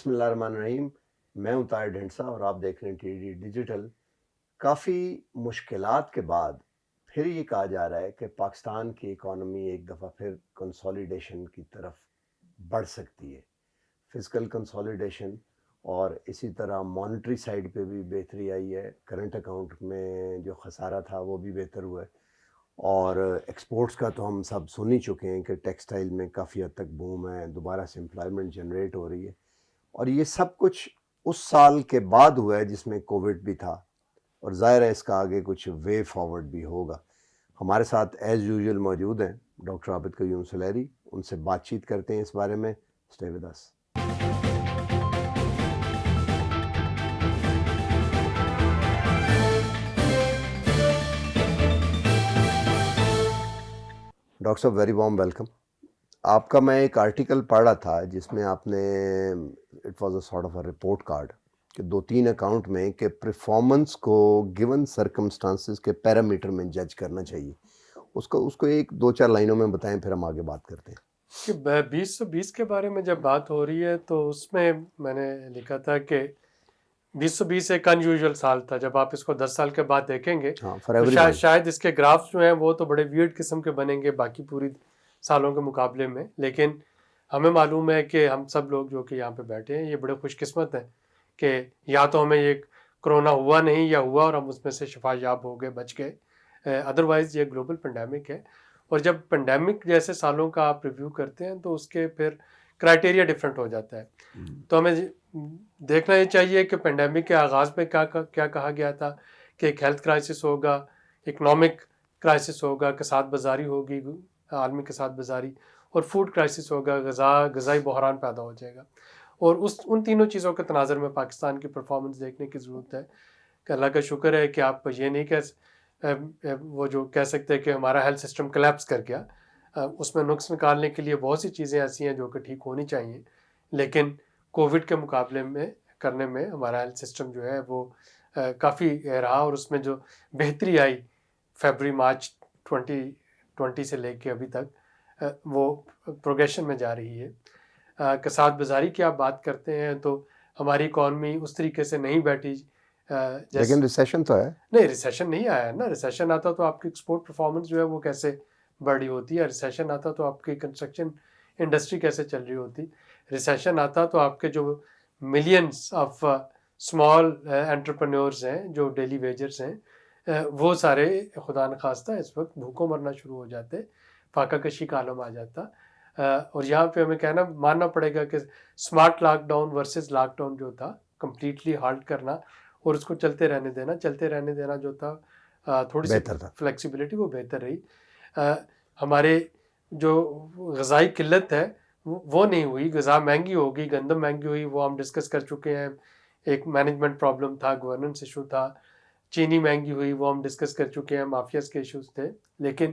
بسم اللہ الرحمن الرحیم. میں ہوں طاہر ڈھنڈسا اور آپ دیکھ رہے ہیں ٹی ڈی ڈیجیٹل. کافی مشکلات کے بعد پھر یہ کہا جا رہا ہے کہ پاکستان کی اکانومی ایک دفعہ پھر کنسولیڈیشن کی طرف بڑھ سکتی ہے. فزیکل کنسولیڈیشن اور اسی طرح مانیٹری سائیڈ پہ بھی بہتری آئی ہے. کرنٹ اکاؤنٹ میں جو خسارہ تھا وہ بھی بہتر ہوا ہے. اور ایکسپورٹس کا تو ہم سب سن ہی چکے ہیں کہ ٹیکسٹائل میں کافی حد تک بوم ہے, دوبارہ سے امپلائمنٹ جنریٹ ہو رہی ہے. اور یہ سب کچھ اس سال کے بعد ہوا ہے جس میں کووڈ بھی تھا, اور ظاہر ہے اس کا آگے کچھ وے فارورڈ بھی ہوگا. ہمارے ساتھ ایز یوزول موجود ہیں ڈاکٹر عابد قیوم سلیری. ان سے بات چیت کرتے ہیں اس بارے میں. Stay with us. ڈاکٹر صاحب ویری وارم ویلکم. آپ کا میں ایک آرٹیکل پڑھ رہا تھا جس میں آپ نے it was a sort of a report card کہ 2-3 اکاؤنٹ میں کہ پرفارمنس کو گیون سرکمسٹانسز کے پیرامیٹر میں جج کرنا چاہیے. اس کو ایک 2-4 لائنوں میں بتائیں, پھر ہم آگے بات کرتے ہیں. کہ 2020 کے بارے میں جب بات ہو رہی ہے تو اس میں میں نے لکھا تھا کہ 2020 ایک ان یوزول سال تھا. جب آپ اس کو 10 سال کے بعد دیکھیں گے تو شاید اس کے گرافس جو ہیں وہ تو بڑے ویئرڈ قسم کے بنیں گے باقی پوری سالوں کے مقابلے میں. لیکن ہمیں معلوم ہے کہ ہم سب لوگ جو کہ یہاں پہ بیٹھے ہیں یہ بڑے خوش قسمت ہیں کہ یا تو ہمیں یہ کرونا ہوا نہیں یا ہوا اور ہم اس میں سے شفا یاب ہو گئے, بچ گئے. ادروائز یہ گلوبل پینڈیمک ہے. اور جب پینڈیمک جیسے سالوں کا آپ ریویو کرتے ہیں تو اس کے پھر کرائٹیریا ڈفرینٹ ہو جاتا ہے. تو ہمیں دیکھنا یہ چاہیے کہ پینڈیمک کے آغاز میں کیا کہا گیا تھا کہ ایک ہیلتھ کرائسس ہوگا, اکنامک کرائسس ہوگا, کساد بازاری ہوگی, عالمی کساد بازاری, اور فوڈ کرائسس ہوگا, غذائی بحران پیدا ہو جائے گا. اور ان تینوں چیزوں کے تناظر میں پاکستان کی پرفارمنس دیکھنے کی ضرورت ہے. کہ اللہ کا شکر ہے کہ آپ یہ نہیں وہ جو کہہ سکتے ہیں کہ ہمارا ہیلتھ سسٹم کلیپس کر گیا. اس میں نقص نکالنے کے لیے بہت سی چیزیں ایسی ہیں جو کہ ٹھیک ہونی چاہیے, لیکن کووڈ کے مقابلے میں کرنے میں ہمارا ہیلتھ سسٹم جو ہے وہ کافی رہا. اور اس میں جو بہتری آئی فیبری مارچ 2020 سے لے کے ابھی تک وہ پروگریشن میں جا رہی ہے. کساد بازاری کی آپ بات کرتے ہیں تو ہماری اکانومی اس طریقے سے نہیں بیٹھی. لیکن ریسیشن تو ہے نہیں, ریسیشن نہیں آیا نا. ریسیشن آتا تو آپ کی ایکسپورٹ پرفارمنس جو ہے وہ کیسے بڑی ہوتی ہے. ریسیشن آتا تو آپ کی کنسٹرکشن انڈسٹری کیسے چل رہی ہوتی. ریسیشن آتا تو آپ کے جو ملینس آف اسمال انٹرپرینورز ہیں جو ڈیلی ویجرز ہیں وہ سارے خدا نخواستہ اس وقت بھوکوں مرنا شروع ہو جاتے, فاقہ کشی کا عالم آ جاتا. اور یہاں پہ ہمیں ماننا پڑے گا کہ smart lockdown versus lockdown جو تھا, کمپلیٹلی ہالٹ کرنا اور اس کو چلتے رہنے دینا جو تھا تھوڑی سی فلیکسیبلٹی وہ بہتر رہی. ہمارے جو غذائی قلت ہے وہ نہیں ہوئی. غذا مہنگی ہوگی, گندم مہنگی ہوئی, وہ ہم ڈسکس کر چکے ہیں. ایک مینجمنٹ پرابلم تھا, گورننس ایشو تھا. چینی مہنگی ہوئی, وہ ہم ڈسکس کر چکے ہیں, مافیاز کے ایشوز تھے. لیکن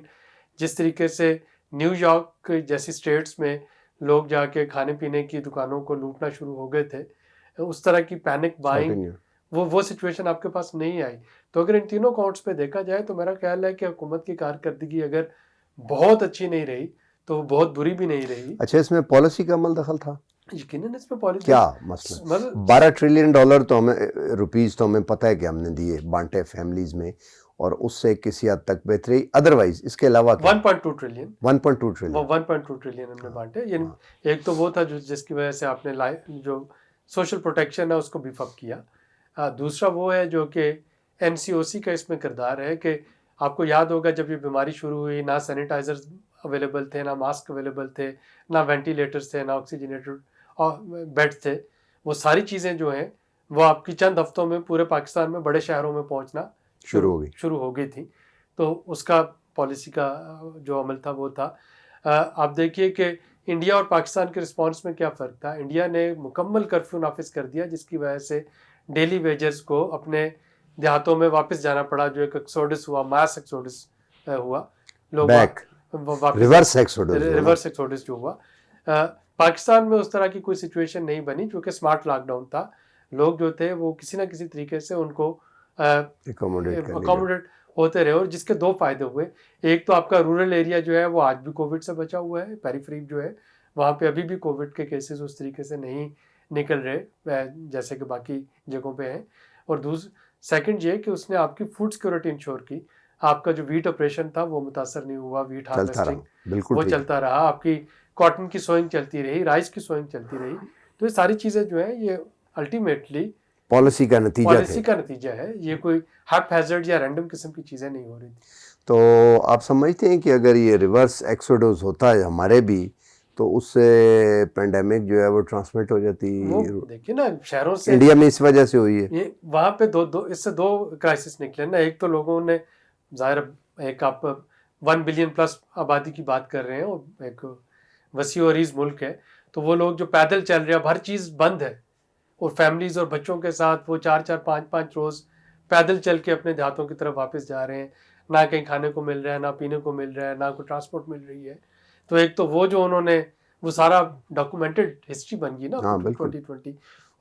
جس طریقے سے نیو یارک جیسی اسٹیٹس میں لوگ جا کے کھانے پینے کی دکانوں کو لوٹنا شروع ہو گئے تھے, اس طرح کی پینک بائنگ وہ سچویشن آپ کے پاس نہیں آئی. تو اگر ان تینوں اکاؤنٹس پہ دیکھا جائے تو میرا خیال ہے کہ حکومت کی کارکردگی اگر بہت اچھی نہیں رہی تو وہ بہت بری بھی نہیں رہی. اچھا, اس میں پالیسی کا عمل دخل تھا یقیناً. اس میں پالیسی کیا مسئلہ؟ $12 ٹریلین تو ہمیں روپیز تو ہمیں پتہ ہے کہ ہم نے دیے بانٹے فیملیز میں, اور اس سے کسی حد تک بہتری. ادروائز اس کے علاوہ 1.2 ٹریلین 1.2 ٹریلین 1.2 ٹریلین ہم نے بانٹے. یعنی ایک تو وہ تھا جس کی وجہ سے آپ نے جو سوشل پروٹیکشن ہے اس کو بیف اپ کیا. دوسرا وہ ہے جو کہ این سی او سی کا اس میں کردار ہے کہ آپ کو یاد ہوگا جب یہ بیماری شروع ہوئی نہ سینیٹائزر اویلیبل تھے, نہ ماسک اویلیبل تھے, نہ وینٹیلیٹرز تھے, نہ آکسیجنیٹر بیڈ تھے. وہ ساری چیزیں جو ہیں وہ آپ کی چند ہفتوں میں پورے پاکستان میں بڑے شہروں میں پہنچنا شروع ہو گئی تھی. تو اس کا پالیسی کا جو عمل تھا وہ تھا. آپ دیکھیے کہ انڈیا اور پاکستان کے رسپانس میں کیا فرق تھا. انڈیا نے مکمل کرفیو نافذ کر دیا جس کی وجہ سے ڈیلی ویجرز کو اپنے دیہاتوں میں واپس جانا پڑا, جو ایک ایکسوڈس ہوا, ماس ایکسوڈس ہوا, لوگ ریورس ایکسوڈس جو ہوا. پاکستان میں اس طرح کی کوئی سچویشن نہیں بنی کیونکہ اسمارٹ لاک ڈاؤن تھا. لوگ جو تھے وہ کسی نہ کسی طریقے سے ان کو اکوموڈیٹ ہوتے رہے, اور جس کے 2 فائدے ہوئے. ایک تو آپ کا رورل ایریا جو ہے وہ آج بھی کووڈ سے بچا ہوا ہے, پیریفری جو ہے وہاں پہ ابھی بھی کووڈ کے کیسز اس طریقے سے نہیں نکل رہے جیسے کہ باقی جگہوں پہ ہیں. اور سیکنڈ یہ کہ اس نے آپ کی فوڈ سیکورٹی انشور کی. آپ کا جو ویٹ آپریشن تھا وہ متاثر نہیں ہوا, ویٹ ہارویسٹنگ وہ چلتا رہا, آپ کی کاٹن کی سوئنگ چلتی رہی, رائس کی سوئنگ چلتی رہی. تو یہ ساری چیزیں جو ہیں یہ الٹیمیٹلی پالیسی کا نتیجہ ہے, یہ کوئی ہیپ ہیزرڈ یا رینڈم قسم کی چیزیں نہیں ہو رہی تھی. تو آپ سمجھتے ہیں کہ اگر یہ ریورس ایکسوڈوز ہوتا ہے ہمارے بھی تو اس سے پینڈیمک جو ہے وہ ٹرانسمٹ ہو جاتی؟ دیکھیے نا شہروں سے انڈیا میں اس وجہ سے ہوئی ہے. وہاں پہ اس سے دو کرائسس نکلے نا. ایک تو لوگوں نے ظاہر ایک آپ 1 بلین پلس آبادی کی بات کر رہے ہیں اور ایک وسیع و عریض ملک ہے, تو وہ لوگ جو پیدل چل رہے ہیں, اب ہر چیز بند ہے, اور فیملیز اور بچوں کے ساتھ وہ 4-4 5-5 روز پیدل چل کے اپنے دیہاتوں کی طرف واپس جا رہے ہیں. نہ کہیں کھانے کو مل رہا ہے, نہ پینے کو مل رہا ہے, نہ کوئی ٹرانسپورٹ مل رہی ہے. تو ایک تو وہ جو انہوں نے وہ سارا ڈاکومنٹڈ ہسٹری بن گئی نا 2020.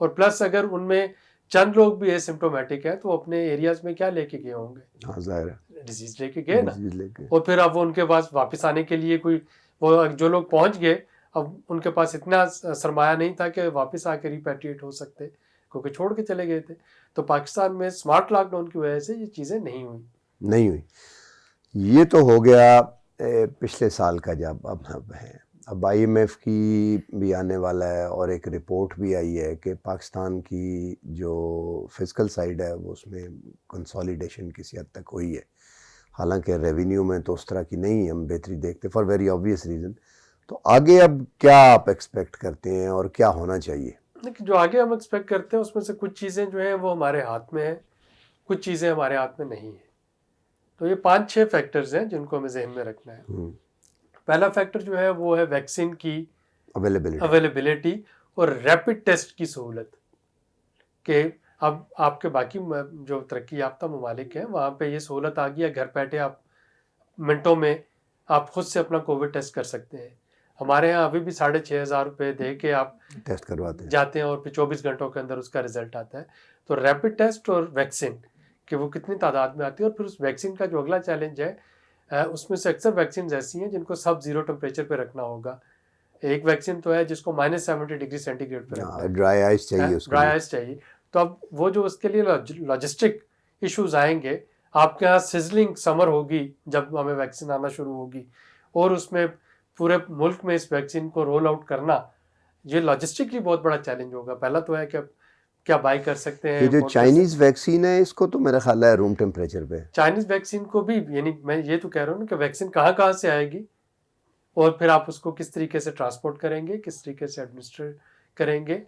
اور پلس اگر ان میں چند لوگ بھی اسمپٹومیٹک ہیں تو اپنے ایریاز میں کیا لے کے گئے ہوں گے؟ ظاہر ہے ڈیزیز لے کے گئے نا. اور پھر اب وہ ان کے پاس واپس آنے کے لیے کوئی وہ جو لوگ پہنچ گئے اب ان کے پاس اتنا سرمایہ نہیں تھا کہ واپس آ کے ریپیٹریٹ ہو سکتے, کیونکہ چھوڑ کے چلے گئے تھے. تو پاکستان میں اسمارٹ لاک ڈاؤن کی وجہ سے یہ چیزیں نہیں ہوئی. یہ تو ہو گیا پچھلے سال کا جب اب ہے. اب IMF کی بھی آنے والا ہے اور ایک رپورٹ بھی آئی ہے کہ پاکستان کی جو فزیکل سائیڈ ہے وہ اس میں کنسالیڈیشن کسی حد تک ہوئی ہے, حالانکہ ریونیو میں تو اس طرح کی نہیں ہم بہتری دیکھتے فار ویری آبویس ریزن. تو آگے اب کیا آپ ایکسپیکٹ کرتے ہیں اور کیا ہونا چاہیے؟ جو آگے ہم ایکسپیکٹ کرتے ہیں اس میں سے کچھ چیزیں جو ہیں وہ ہمارے ہاتھ میں ہیں, کچھ چیزیں ہمارے ہاتھ میں نہیں ہیں. تو یہ 5-6 فیکٹرز ہیں جن کو ہمیں ذہن میں رکھنا ہے. پہلا فیکٹر جو ہے وہ ہے ویکسین کی اویلیبلٹی اور ریپڈ ٹیسٹ کی سہولت. کہ اب آپ کے باقی جو ترقی یافتہ ممالک ہیں وہاں پہ یہ سہولت آ گئی ہے, گھر بیٹھے آپ منٹوں میں آپ خود سے اپنا کووڈ ٹیسٹ کر سکتے ہیں. ہمارے یہاں ابھی بھی 6,500 روپے دے کے آپ ٹیسٹ کرواتے جاتے ہیں اور پھر 24 گھنٹوں کے اندر اس کا رزلٹ آتا ہے. تو ریپڈ ٹیسٹ اور ویکسین کہ وہ کتنی تعداد میں آتی ہے, اور پھر اس ویکسین کا جو اگلا چیلنج ہے اس میں سے اکثر ویکسین ایسی ہیں جن کو سب زیرو ٹمپریچر پہ رکھنا ہوگا. ایک ویکسین تو ہے جس کو -70 ڈگری سینٹی گریڈ پہ رکھنا ہے, ڈرائی آئس چاہیے. تو اب وہ جو اس کے لیے لاجسٹک ایشوز آئیں گے, آپ کے یہاں سزلنگ سمر ہوگی جب ہمیں ویکسین آنا شروع ہوگی, اور اس میں پورے ملک میں اس ویکسین کو رول آؤٹ کرنا یہ لاجسٹکلی بہت بڑا چیلنج ہوگا. پہلا تو ہے کہ کیا بائی کر سکتے ہیں. یہ جو چائنیز ویکسین ہے اس کو تو میرا خیال ہے روم ٹیمپریچر پہ, چائنیز ویکسین کو بھی, یعنی میں یہ تو کہہ رہا ہوں کہ ویکسین کہاں سے آئے گی, اور پھر آپ اس کو کس طریقے سے ٹرانسپورٹ کریں گے, کس طریقے سے ایڈمنسٹر کریں گے.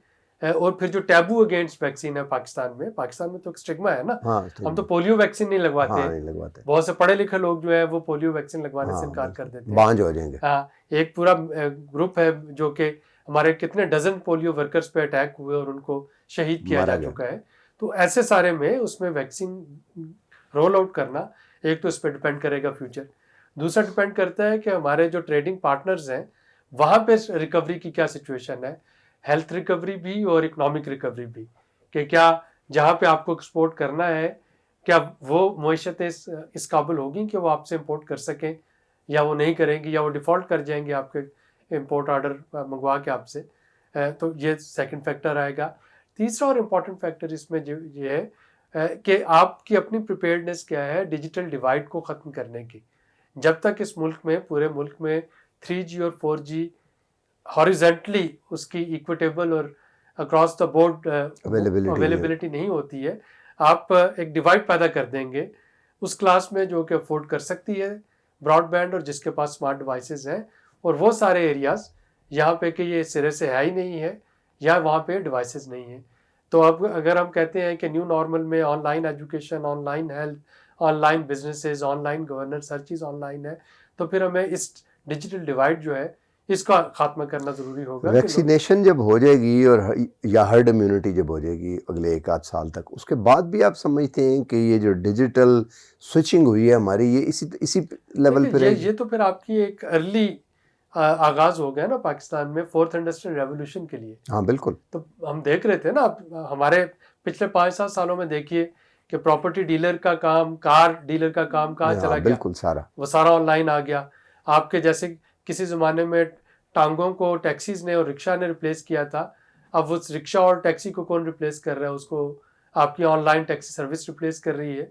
اور پھر جو ٹیبو اگینسٹ ویکسین ہے پاکستان میں تو ایک اسٹگما ہے نا. ہم تو پولیو ویکسین نہیں لگواتے. بہت سے پڑھے لکھے لوگ جو ہے وہ پولیو ویکسین لگوانے سے انکار کر دیتے ہیں, بانج ہو جائیں گے. ایک پورا گروپ ہے جو کہ ہمارے کتنے ڈزن پولیو ورکرز پہ اٹیک ہوئے اور ان کو شہید کیا جا چکا ہے. تو ایسے سارے میں اس میں ویکسین رول آؤٹ کرنا ایک تو اس پہ ڈپینڈ کرے گا فیوچر. دوسرا ڈپینڈ کرتا ہے کہ ہمارے جو ٹریڈنگ پارٹنرز ہیں وہاں پہ ریکوری کی کیا سچویشن ہے, ہیلتھ ریکوری بھی اور اکنامک ریکوری بھی, کہ کیا جہاں پہ آپ کو ایکسپورٹ کرنا ہے کیا وہ معیشتیں اس قابل ہوگی کہ وہ آپ سے امپورٹ کر سکیں, یا وہ نہیں کریں گی, یا وہ ڈیفالٹ کر جائیں گے آپ کے امپورٹ آرڈر منگوا کے آپ سے. تو یہ سیکنڈ فیکٹر آئے گا. تیسرا اور امپورٹنٹ فیکٹر اس میں یہ ہے کہ آپ کی اپنی پریپیئرڈنس کیا ہے ڈیجیٹل ڈیوائڈ کو ختم کرنے کی. جب تک اس ملک میں پورے ملک میں 3G اور 4G ہاریزنٹلی اس کی ایکویٹیبل اور اکراس دا بورڈ اویلیبلٹی نہیں ہوتی ہے, آپ ایک ڈیوائڈ پیدا کر دیں گے اس کلاس میں جو کہ افورڈ کر سکتی ہے براڈ بینڈ اور جس کے پاس اسمارٹ ڈیوائسز ہیں, اور وہ سارے ایریاز یہاں پہ کہ یہ سرے سے ہے ہی نہیں ہے یا وہاں پہ ڈیوائسز نہیں ہیں. تو اب اگر ہم کہتے ہیں کہ نیو نارمل میں online education, online health, online businesses, online governance, ہر چیز آن لائن ہے, تو پھر ہمیں اس ڈیجیٹل ڈیوائڈ جو ہے اس کا خاتمہ کرنا ضروری ہوگا. ویکسینیشن جب ہو جائے گی اور یا ہرڈ امیونٹی جب ہو جائے گی اگلے 1-8 سال تک, اس کے بعد بھی آپ سمجھتے ہیں کہ یہ جو ڈیجیٹل سوئچنگ ہوئی ہے ہماری یہ اسی لیول پہ رہے گی؟ یہ تو پھر آپ کی ایک ارلی آغاز ہو گیا نا پاکستان میں 4th انڈسٹریل ریولوشن کے لیے. ہاں بالکل. تو ہم دیکھ رہے تھے نا ہمارے پچھلے 5-7 سالوں میں دیکھیے کہ پراپرٹی ڈیلر کا کام, کار ڈیلر کا کام کہاں چلا گیا, بالکل وہ سارا آن لائن آ گیا. آپ کے جیسے کسی زمانے میں ٹانگوں کو ٹیکسیز نے اور رکشا نے ریپلیس کیا تھا, اب وہ رکشا اور ٹیکسی کو کون ریپلیس کر رہا ہے؟ اس کو آپ کی on line taxi service replace کر رہی ہے.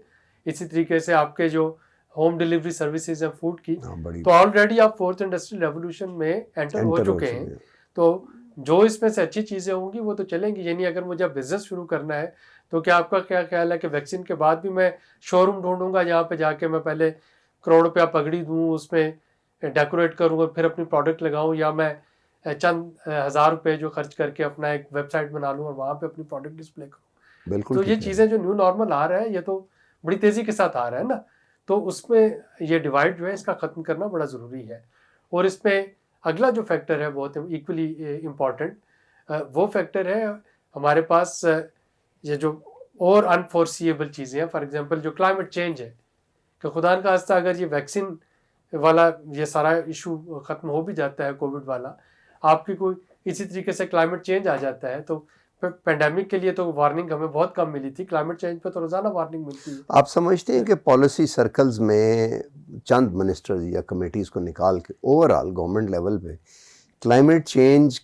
اسی طریقے سے آپ کے جو ہوم ڈیلیوری سروسز ہیں فوڈ کی, تو آلریڈی آپ فورتھ انڈسٹریل ریولوشن میں انٹر ہو چکے ہیں. تو جو اس میں سے اچھی چیزیں ہوں گی وہ تو چلیں گی. یعنی اگر مجھے بزنس شروع کرنا ہے تو کیا آپ کا کیا خیال ہے کہ ویکسین کے بعد بھی میں شو روم ڈھونڈوں گا جہاں پہ جا کے میں پہلے کروڑ روپیہ پگڑی دوں, اس میں ڈیکوریٹ کروں گا, پھر اپنی پروڈکٹ لگاؤں, یا میں چند ہزار روپے جو خرچ کر کے اپنا ایک ویب سائٹ بنا لوں اور وہاں پہ اپنی پروڈکٹ ڈسپلے کروں؟ بالکل. تو یہ چیزیں جو نیو نارمل آ رہا ہے یہ تو بڑی تیزی کے ساتھ آ رہا ہے نا. تو اس میں یہ ڈیوائڈ جو ہے اس کا ختم کرنا بڑا ضروری ہے. اور اس میں اگلا جو فیکٹر ہے بہت ایکولی امپورٹنٹ, وہ فیکٹر ہے ہمارے پاس یہ جو اور انفورسیبل چیزیں ہیں. فار ایگزامپل جو کلائمیٹ چینج ہے, کہ خدا نخواستہ خاصہ اگر یہ ویکسین والا یہ سارا ایشو ختم ہو بھی جاتا ہے, کووڈ والا, آپ کی کوئی اسی طریقے سے کلائمیٹ چینج آ جاتا ہے, تو پینڈیمک کے لیے تو وارننگ ہمیں بہت کم ملی تھی, کلائمیٹ چینج پہ تو روزانہ وارننگ ملتی ہے. آپ سمجھتے ہیں کہ پالیسی سرکلز میں چند منسٹرز یا کمیٹیز کو نکال کے اوور آل گورنمنٹ لیول پہ کلائمیٹ چینج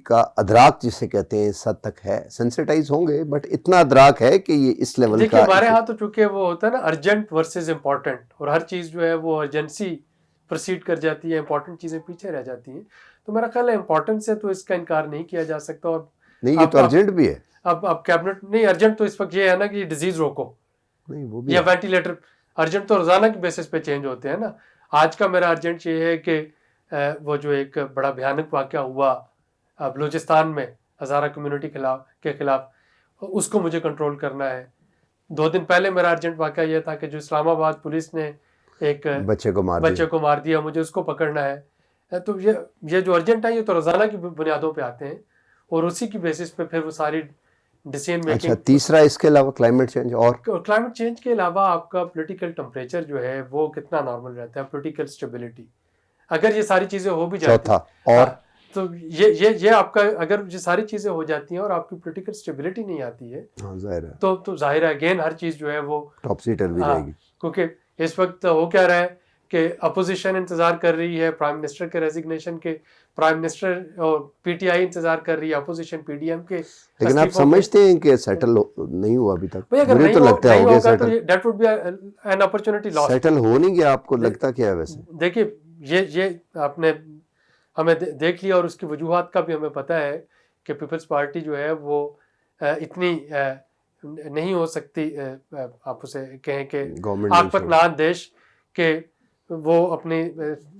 کا ادراک جسے کہتے ہیں اس حد تک ہے, سینسیٹائز ہوں گے, بٹ اتنا ادراک ہے کہ یہ اس لیول کا. دیکھیے ہمارے ہاں تو چونکہ وہ ہوتا ہے نا ارجنٹ ورسز امپورٹنٹ, اور ہر چیز جو ہے وہ ارجنسی پروسیڈ کر جاتی ہے, امپورٹنٹ چیزیں پیچھے رہ جاتی ہیں. تو میرا خیال ہے امپورٹنٹ سے تو اس کا انکار نہیں کیا جا سکتا. اور نہیں, یہ تو ارجنٹ بھی ہے. اب کیبنٹ نہیں ارجنٹ تو اس وقت یہ ہے نا کہ ڈیزیز روکو, یا وینٹیلیٹر ارجنٹ تو روزانہ کی بیسس پہ چینج ہوتے ہیں نا. آج کا میرا ارجنٹ یہ ہے کہ وہ جو ایک بڑا بھیانک واقعہ ہوا بلوچستان میں ہزارہ کمیونٹی کے خلاف, اس کو مجھے کنٹرول کرنا ہے. 2 دن پہلے میرا ارجنٹ واقعہ یہ تھا کہ جو اسلام آباد پولیس نے ایک بچے کو مار دیا, مجھے اس کو پکڑنا ہے. تو یہ جو ارجنٹ ہے یہ تو روزانہ کی بنیادوں پہ آتے ہیں, اور اسی کی بیسس پہ پھر وہ ساری ڈیسیژن میکنگ. اچھا, تیسرا اس کے علاوہ کلائمیٹ چینج, اور کلائمیٹ چینج کے علاوہ آپ کا پولیٹیکل ٹمپریچر جو ہے وہ کتنا نارمل رہتا ہے, پولیٹیکل اسٹیبلٹی. اگر یہ ساری چیزیں ہو بھی جاتی اور تو یہ آپ کا اگر یہ ساری چیزیں ہو جاتی ہیں اور آپ کی پولیٹیکل اسٹیبلٹی نہیں آتی ہے, ظاہر ہے تو ظاہر ہے اگین ہر چیز جو ہے وہ ٹاپ سیٹر بھی جائے گی. کیونکہ اس وقت ہو کیا رہا ہے کہ اپوزیشن انتظار کر رہی ہے پرائم منسٹر کے ریزگنیشن کے, پرائم منسٹر اور پی ٹی آئی انتظار کر رہی ہے, اپوزیشن پی ڈی ایم کے. لیکن آپ سمجھتے ہیں کہ سیٹل نہیں ہوا ابھی تک؟ اگر مجھے تو لگتا ہے ہو گیا settle. That would be an opportunity loss. Settle ہو نہیں گیا, آپ کو لگتا کیا ہے ویسے؟ دیکھیے یہ آپ نے ہمیں دیکھ لیا, اور اس کی وجوہات کا بھی ہمیں پتہ ہے کہ پیپلز پارٹی جو ہے وہ اتنی نہیں ہو سکتی, آپ اسے کہیں کہ آپت نان دیش, کہ وہ اپنی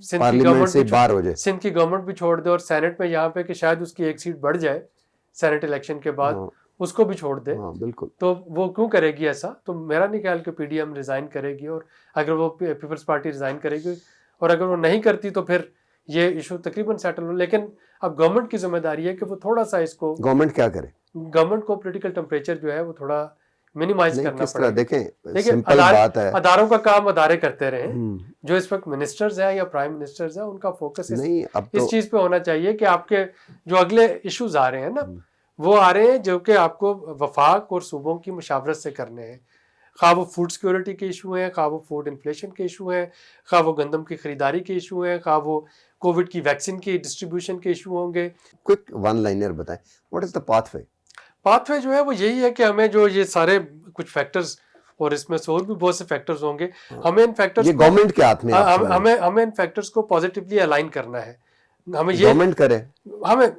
سندھ کی گورنمنٹ بھی چھوڑ دے, اور سینٹ میں یہاں پہ کہ شاید اس کی ایک سیٹ بڑھ جائے سینٹ الیکشن کے بعد, اس کو بھی چھوڑ دے. بالکل. تو وہ کیوں کرے گی ایسا؟ تو میرا نہیں خیال کہ پی ڈی ایم ریزائن کرے گی, اور اگر وہ پیپلز پارٹی ریزائن کرے گی, اور اگر وہ نہیں کرتی تو پھر یہ ایشو تقریباً سیٹل ہو. لیکن اب گورنمنٹ کی ذمہ داری ہے کہ وہ تھوڑا سا اس کو, گورنمنٹ کیا کرے؟ گورنمنٹ کو پولیٹیکل ٹمپریچر جو ہے وہ تھوڑا منیمائز کرنا پڑے. دیکھیں سمپل بات ہے, اداروں کا کام ادارے کرتے رہے. جو اس وقت منسٹرز ہیں یا پرائم منسٹرز ہیں, ان کا فوکس اس چیز پہ ہونا چاہیے کہ آپ کے جو اگلے ایشوز آ رہے ہیں نا, وہ آ رہے ہیں جو کہ آپ کو وفاق اور صوبوں کی مشاورت سے کرنے ہیں. خواہ وہ فوڈ سیکورٹی کے ایشو ہیں, خواہ وہ فوڈ انفلیشن کے ایشو ہیں, خواہ وہ گندم کی خریداری کے ایشو ہیں, خواہ وہ کووڈ کی ویکسین کی ڈسٹریبیوشن کے ایشو ہوں گے. کوئک ون لائنر بتائیں, what is the path way? Path way جو ہے وہ یہی ہے کہ ہمیں جو یہ سارے کچھ فیکٹرز, اور اس میں سے اور بھی بہت سے فیکٹرز ہوں گے, ہمیں ان فیکٹرز یہ گورنمنٹ کے ہاتھ میں, ہمیں ان فیکٹرز کو پازیٹیولی الائن کرنا ہے. ہمیں یہ گورنمنٹ کرے,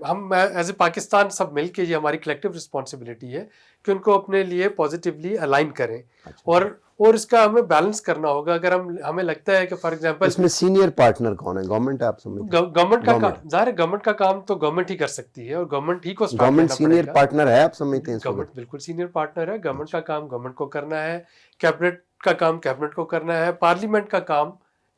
ہم ایز اے پاکستان سب مل کے, یہ ہماری کلیکٹیو رسپانسبلٹی ہے کہ ان کو اپنے لیے پازیٹیولی الائن کریں. اور اس کا ہمیں بیلنس کرنا ہوگا. اگر ہمیں لگتا ہے کہ فار ایگزامپل اس میں سینئر پارٹنر کون ہے؟ گورنمنٹ ہے, آپ سمجھتے ہیں گورنمنٹ کا کام, ظاہر ہے گورنمنٹ کا کام تو گورنمنٹ ہی کر سکتی ہے, اور گورنمنٹ ہی کو گورنمنٹ سینئر پارٹنر ہے, آپ سمجھتے ہیں؟ گورنمنٹ بالکل سینئر پارٹنر ہے. گورنمنٹ کا کام گورنمنٹ کو کرنا ہے, کیبنٹ کا کام کیبنٹ کو کرنا ہے, پارلیمنٹ کا کام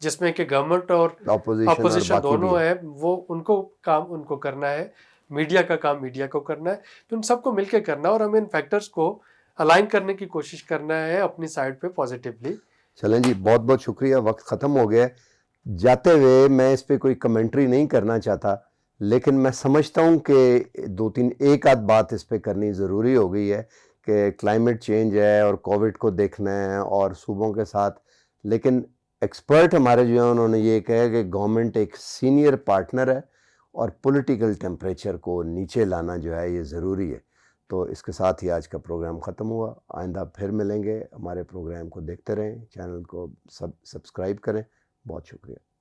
جس میں کہ گورنمنٹ اور اپوزیشن دونوں ہیں, وہ ان کو کام ان کو کرنا ہے, میڈیا کا کام میڈیا کو کرنا ہے. تو ان سب کو مل کے کرنا, اور ہمیں ان فیکٹرز کو الائن کرنے کی کوشش کرنا ہے اپنی سائڈ پہ پازیٹیولی. چلیں جی, بہت بہت شکریہ, وقت ختم ہو گیا. جاتے ہوئے میں اس پہ کوئی کمنٹری نہیں کرنا چاہتا, لیکن میں سمجھتا ہوں کہ 2-3 ایک آدھ بات اس پہ کرنی ضروری ہو گئی ہے کہ کلائمیٹ چینج ہے اور کووڈ کو دیکھنا ہے اور صوبوں کے ساتھ. لیکن ایکسپرٹ ہمارے جو ہیں انہوں نے یہ کہا کہ گورنمنٹ ایک سینئر پارٹنر ہے, اور پولیٹیکل ٹیمپریچر کو نیچے لانا جو ہے یہ ضروری ہے. تو اس کے ساتھ ہی آج کا پروگرام ختم ہوا. آئندہ پھر ملیں گے. ہمارے پروگرام کو دیکھتے رہیں, چینل کو سبسکرائب کریں. بہت شکریہ.